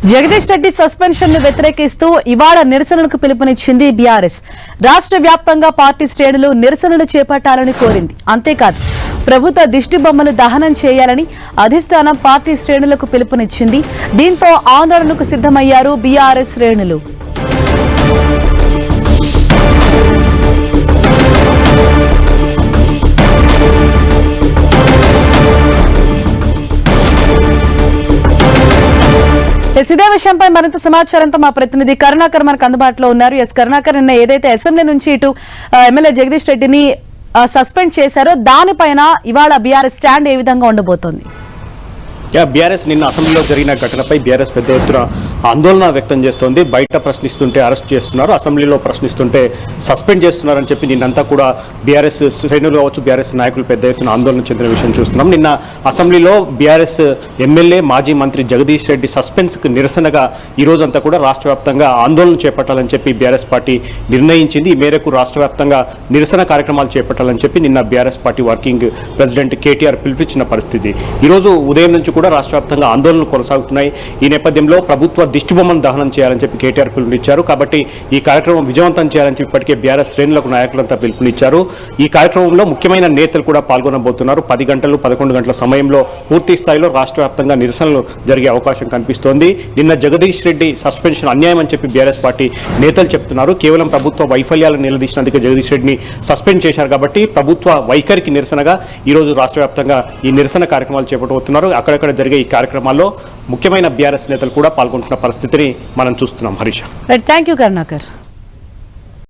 Jagadish Reddy suspension ను వ్యతిరేకిస్తూ ఇవాళ నిరసనలకు పిలుపునిచ్చింది బీఆర్ఎస్. రాష్ట్ర వ్యాప్తంగా పార్టీ శ్రేణులు నిరసనలు చేపట్టాలని కోరింది. అంతేకాదు ప్రభుత్వ దిష్టి బొమ్మను దహనం చేయాలని అధిష్టానం పార్టీ శ్రేణులకు పిలుపునిచ్చింది. దీంతో ఆందోళనకు సిద్ధమయ్యారు బీఆర్ఎస్ శ్రేణులు. ఇదే విషయంపై మరింత సమాచారంతో మా ప్రతినిధి కరుణాకర్ మనకు అందుబాటులో ఉన్నారు. ఎస్ కరుణాకర్, నిన్న ఏదైతే అసెంబ్లీ నుంచి ఇటు ఎమ్మెల్యే జగదీష్ రెడ్డిని సస్పెండ్ చేశారో దానిపైన ఇవాళ బీఆర్ఎస్ స్టాండ్ ఏ విధంగా ఉండబోతోంది? బీఆర్ఎస్ నిన్న అసెంబ్లీలో జరిగిన ఘటనపై బీఆర్ఎస్ పెద్ద ఎత్తున ఆందోళన వ్యక్తం చేస్తోంది. బయట ప్రశ్నిస్తుంటే అరెస్ట్ చేస్తున్నారు, అసెంబ్లీలో ప్రశ్నిస్తుంటే సస్పెండ్ చేస్తున్నారని చెప్పి నిన్నంతా కూడా బీఆర్ఎస్ శ్రేణులు కావచ్చు, బీఆర్ఎస్ నాయకులు పెద్ద ఎత్తున ఆందోళన చెందిన విషయం చూస్తున్నాం. నిన్న అసెంబ్లీలో బీఆర్ఎస్ ఎమ్మెల్యే మాజీ మంత్రి జగదీష్ రెడ్డి సస్పెన్స్కి నిరసనగా ఈ రోజంతా కూడా రాష్ట్ర వ్యాప్తంగా ఆందోళన చేపట్టాలని చెప్పి బీఆర్ఎస్ పార్టీ నిర్ణయించింది. ఈ మేరకు రాష్ట్ర వ్యాప్తంగా నిరసన కార్యక్రమాలు చేపట్టాలని చెప్పి నిన్న BRS party working president KTR పిలిపించిన పరిస్థితి. ఈరోజు ఉదయం నుంచి కూడా రాష్ట్ర వ్యాప్తంగా ఆందోళనలు కొనసాగుతున్నాయి. ఈ నేపథ్యంలో ప్రభుత్వ దిష్టిబొమ్మను దహనం చేయాలని చెప్పి కేటీఆర్ పిలుపునిచ్చారు. కాబట్టి ఈ కార్యక్రమం విజయవంతం చేయాలని చెప్పి ఇప్పటికే బీఆర్ఎస్ శ్రేణులకు నాయకులంతా పిలుపునిచ్చారు. ఈ కార్యక్రమంలో ముఖ్యమైన నేతలు కూడా పాల్గొనబోతున్నారు. 10 గంటలు 11 గంటల సమయంలో పూర్తి స్థాయిలో రాష్ట్ర వ్యాప్తంగా నిరసనలు జరిగే అవకాశం కనిపిస్తోంది. నిన్న జగదీష్ రెడ్డి సస్పెన్షన్ అన్యాయం అని చెప్పి బీఆర్ఎస్ పార్టీ నేతలు చెప్తున్నారు. కేవలం ప్రభుత్వ వైఫల్యాలను నిలదీసినందుకు జగదీష్ రెడ్డిని సస్పెండ్ చేశారు. కాబట్టి ప్రభుత్వ వైఖరికి నిరసనగా ఈరోజు రాష్ట్ర వ్యాప్తంగా ఈ నిరసన కార్యక్రమాలు చేపట్టబోతున్నారు. అక్కడక్కడ జరిగే ఈ కార్యక్రమాల్లో ముఖ్యమైన బీఆర్ఎస్ నేతలు కూడా పాల్గొంటున్న పరిస్థితిని మనం చూస్తున్నాం. Harisha, thank you Karunakar.